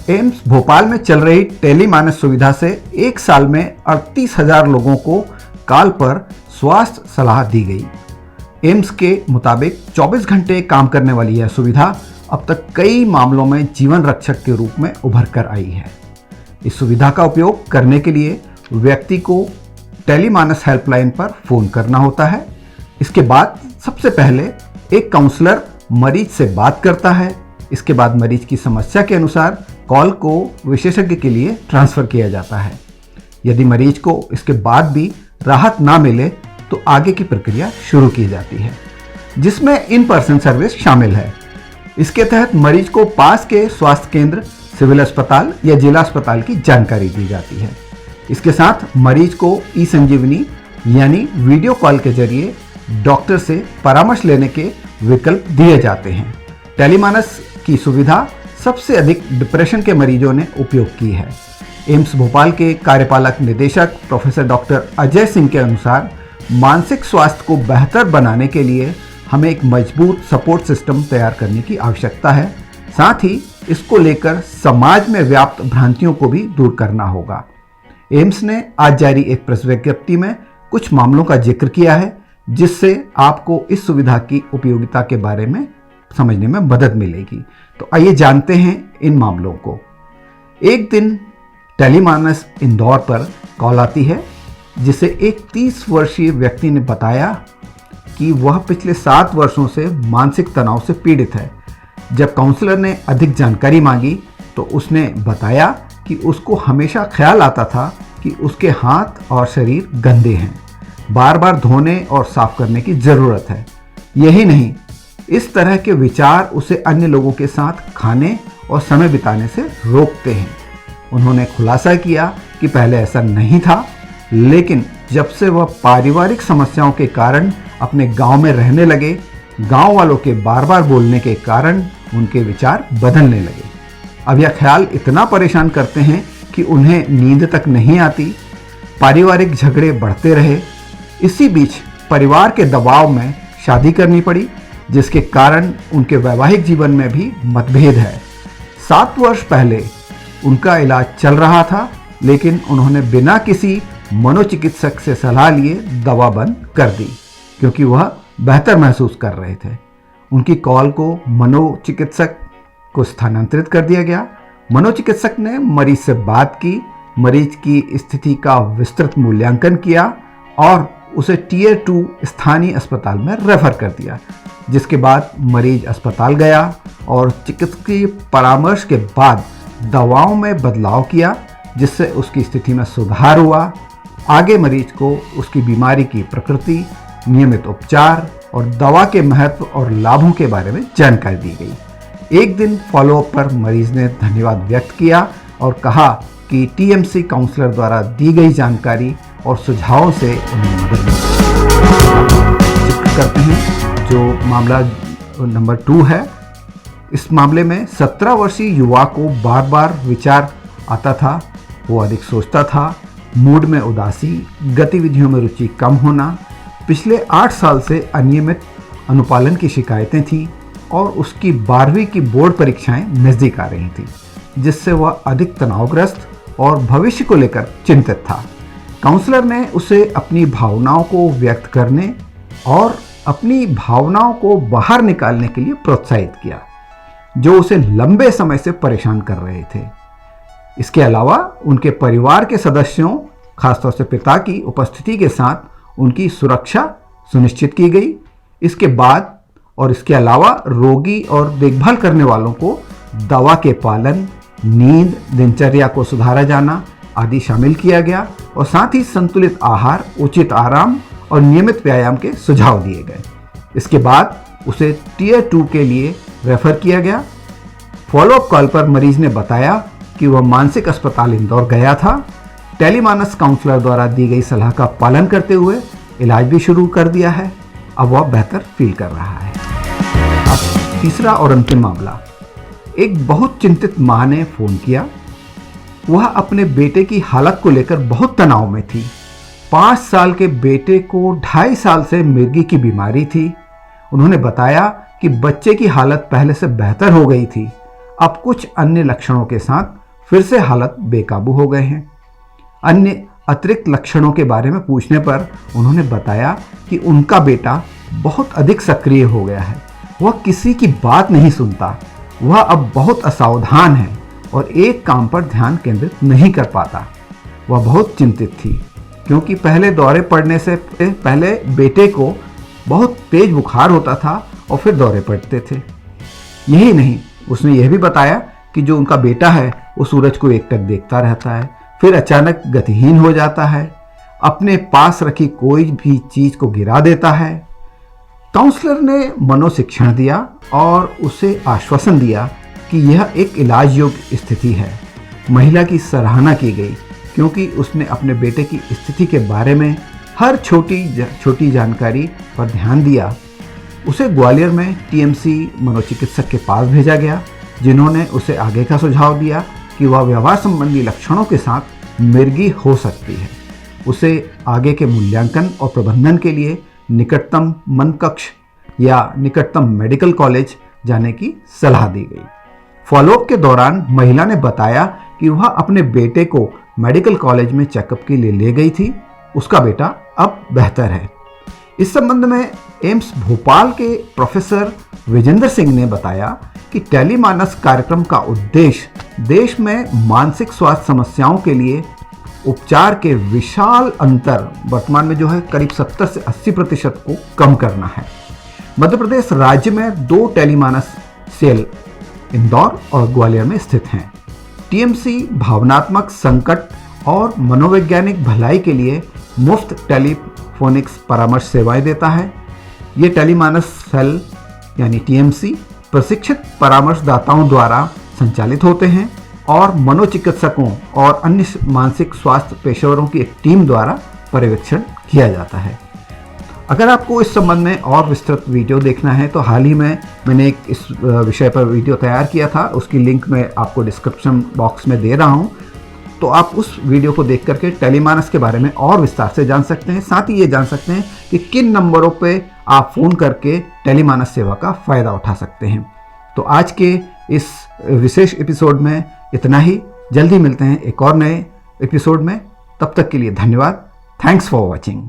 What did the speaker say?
AIIMS Bhopal में चल रही टेलीमानस सुविधा से एक साल में 38,000 लोगों को कॉल पर स्वास्थ्य सलाह दी गई। एम्स के मुताबिक 24 घंटे काम करने वाली यह सुविधा अब तक कई मामलों में जीवन रक्षक के रूप में उभर कर आई है। इस सुविधा का उपयोग करने के लिए व्यक्ति को टेलीमानस हेल्पलाइन पर फोन करना होता है। इसके बाद सबसे पहले एक काउंसलर मरीज से बात करता है। इसके बाद मरीज की समस्या के अनुसार कॉल को विशेषज्ञ के लिए ट्रांसफर किया जाता है। यदि मरीज को इसके बाद भी राहत ना मिले तो आगे की प्रक्रिया शुरू की जाती है, जिसमें इन पर्सन सर्विस शामिल है। इसके तहत मरीज को पास के स्वास्थ्य केंद्र, सिविल अस्पताल या जिला अस्पताल की जानकारी दी जाती है। इसके साथ मरीज को ई संजीवनी यानी वीडियो कॉल के जरिए डॉक्टर से परामर्श लेने के विकल्प दिए जाते हैं। टेलीमानस की सुविधा सबसे अधिक डिप्रेशन के मरीजों ने उपयोग की है। एम्स भोपाल के कार्यपालक निदेशक प्रोफेसर डॉक्टर अजय सिंह के अनुसार मानसिक स्वास्थ्य को बेहतर बनाने के लिए हमें एक मजबूत सपोर्ट सिस्टम तैयार करने की आवश्यकता है। साथ ही इसको लेकर समाज में व्याप्त भ्रांतियों को भी दूर करना होगा। एम्स ने आज जारी एक प्रेस विज्ञप्ति में कुछ मामलों का जिक्र किया है, जिससे आपको इस सुविधा की उपयोगिता के बारे में समझने में मदद मिलेगी। तो आइए जानते हैं इन मामलों को। एक दिन टेलीमानस इंदौर पर कॉल आती है, जिसे एक 30 वर्षीय व्यक्ति ने बताया कि वह पिछले 7 वर्षों से मानसिक तनाव से पीड़ित है। जब काउंसलर ने अधिक जानकारी मांगी तो उसने बताया कि उसको हमेशा ख्याल आता था कि उसके हाथ और शरीर गंदे हैं, बार बार धोने और साफ करने की ज़रूरत है। यही नहीं, इस तरह के विचार उसे अन्य लोगों के साथ खाने और समय बिताने से रोकते हैं। उन्होंने खुलासा किया कि पहले ऐसा नहीं था, लेकिन जब से वह पारिवारिक समस्याओं के कारण अपने गांव में रहने लगे, गांव वालों के बार बार बोलने के कारण उनके विचार बदलने लगे। अब यह ख्याल इतना परेशान करते हैं कि उन्हें नींद तक नहीं आती। पारिवारिक झगड़े बढ़ते रहे। इसी बीच परिवार के दबाव में शादी करनी पड़ी, जिसके कारण उनके वैवाहिक जीवन में भी मतभेद है। 7 वर्ष पहले उनका इलाज चल रहा था, लेकिन उन्होंने बिना किसी मनोचिकित्सक से सलाह लिए दवा बंद कर दी, क्योंकि वह बेहतर महसूस कर रहे थे। उनकी कॉल को मनोचिकित्सक को स्थानांतरित कर दिया गया। मनोचिकित्सक ने मरीज से बात की, मरीज की स्थिति का विस्तृत मूल्यांकन किया और उसे टियर 2 स्थानीय अस्पताल में रेफर कर दिया, जिसके बाद मरीज अस्पताल गया और चिकित्सकीय परामर्श के बाद दवाओं में बदलाव किया, जिससे उसकी स्थिति में सुधार हुआ। आगे मरीज को उसकी बीमारी की प्रकृति, नियमित उपचार और दवा के महत्व और लाभों के बारे में जानकारी दी गई। एक दिन फॉलोअप पर मरीज ने धन्यवाद व्यक्त किया और कहा कि टीएमसी काउंसलर द्वारा दी गई जानकारी और सुझावों से उन्हें मदद मिली। जिक्र करते हैं जो मामला नंबर 2 है। इस मामले में 17 वर्षीय युवा को बार बार विचार आता था, वो अधिक सोचता था, मूड में उदासी, गतिविधियों में रुचि कम होना, पिछले 8 साल से अनियमित अनुपालन की शिकायतें थीं और उसकी 12वीं की बोर्ड परीक्षाएं नज़दीक आ रही थीं, जिससे वह अधिक तनावग्रस्त और भविष्य को लेकर चिंतित था। काउंसलर ने उसे अपनी भावनाओं को व्यक्त करने और अपनी भावनाओं को बाहर निकालने के लिए प्रोत्साहित किया, जो उसे लंबे समय से परेशान कर रहे थे। इसके अलावा उनके परिवार के सदस्यों, खासतौर से पिता की उपस्थिति के साथ उनकी सुरक्षा सुनिश्चित की गई। इसके बाद और इसके अलावा रोगी और देखभाल करने वालों को दवा के पालन, नींद, दिनचर्या को सुधारा जाना आदि शामिल किया गया और साथ ही संतुलित आहार, उचित आराम और नियमित व्यायाम के सुझाव दिए गए। इसके बाद उसे टियर 2 के लिए रेफर किया गया। फॉलोअप कॉल पर मरीज ने बताया कि वह मानसिक अस्पताल इंदौर गया था। टेलीमानस काउंसलर द्वारा दी गई सलाह का पालन करते हुए इलाज भी शुरू कर दिया है। अब वह बेहतर फील कर रहा है। अब तीसरा और अंतिम मामला। एक बहुत चिंतित मां ने फोन किया। वह अपने बेटे की हालत को लेकर बहुत तनाव में थी। 5 साल के बेटे को 2.5 साल से मिर्गी की बीमारी थी। उन्होंने बताया कि बच्चे की हालत पहले से बेहतर हो गई थी, अब कुछ अन्य लक्षणों के साथ फिर से हालत बेकाबू हो गए हैं। अन्य अतिरिक्त लक्षणों के बारे में पूछने पर उन्होंने बताया कि उनका बेटा बहुत अधिक सक्रिय हो गया है, वह किसी की बात नहीं सुनता, वह अब बहुत असावधान है और एक काम पर ध्यान केंद्रित नहीं कर पाता। वह बहुत चिंतित थी क्योंकि पहले दौरे पड़ने से पहले बेटे को बहुत तेज बुखार होता था और फिर दौरे पड़ते थे। यही नहीं, उसने यह भी बताया कि जो उनका बेटा है वो सूरज को एकटक देखता रहता है, फिर अचानक गतिहीन हो जाता है, अपने पास रखी कोई भी चीज को गिरा देता है। काउंसलर ने मनोशिक्षण दिया और उसे आश्वासन दिया कि यह एक इलाज योग्य स्थिति है। महिला की सराहना की गई क्योंकि उसने अपने बेटे की स्थिति के बारे में हर छोटी जानकारी पर ध्यान दिया। उसे ग्वालियर में टीएमसी मनोचिकित्सक के पास भेजा गया, जिन्होंने उसे आगे का सुझाव दिया कि वह व्यवहार संबंधी लक्षणों के साथ मिर्गी हो सकती है। उसे आगे के मूल्यांकन और प्रबंधन के लिए निकटतम मनकक्ष या निकटतम मेडिकल कॉलेज जाने की सलाह दी गई। फॉलोअप के दौरान महिला ने बताया कि वह अपने बेटे को मेडिकल कॉलेज में चेकअप के लिए ले गई थी। उसका बेटा अब बेहतर है। इस संबंध में एम्स भोपाल के प्रोफेसर विजेंद्र सिंह ने बताया कि टेलीमानस कार्यक्रम का उद्देश्य देश में मानसिक स्वास्थ्य समस्याओं के लिए उपचार के विशाल अंतर, वर्तमान में जो है करीब 70 से 80% को कम करना है। मध्य प्रदेश राज्य में 2 टेलीमानस सेल इंदौर और ग्वालियर में स्थित हैं। टीएमसी भावनात्मक संकट और मनोवैज्ञानिक भलाई के लिए मुफ्त टेलीफोनिक्स परामर्श सेवाएं देता है। ये टेलीमानस सेल यानी टीएमसी प्रशिक्षित परामर्शदाताओं द्वारा संचालित होते हैं और मनोचिकित्सकों और अन्य मानसिक स्वास्थ्य पेशेवरों की एक टीम द्वारा पर्यवेक्षण किया जाता है। अगर आपको इस संबंध में और विस्तृत वीडियो देखना है तो हाल ही में मैंने एक इस विषय पर वीडियो तैयार किया था, उसकी लिंक मैं आपको डिस्क्रिप्शन बॉक्स में दे रहा हूं, तो आप उस वीडियो को देख करके टेलीमानस के बारे में और विस्तार से जान सकते हैं। साथ ही ये जान सकते हैं कि किन नंबरों पे आप फ़ोन करके टेलीमानस सेवा का फ़ायदा उठा सकते हैं। तो आज के इस विशेष एपिसोड में इतना ही। जल्दी मिलते हैं एक और नए एपिसोड में। तब तक के लिए धन्यवाद। Thanks for watching.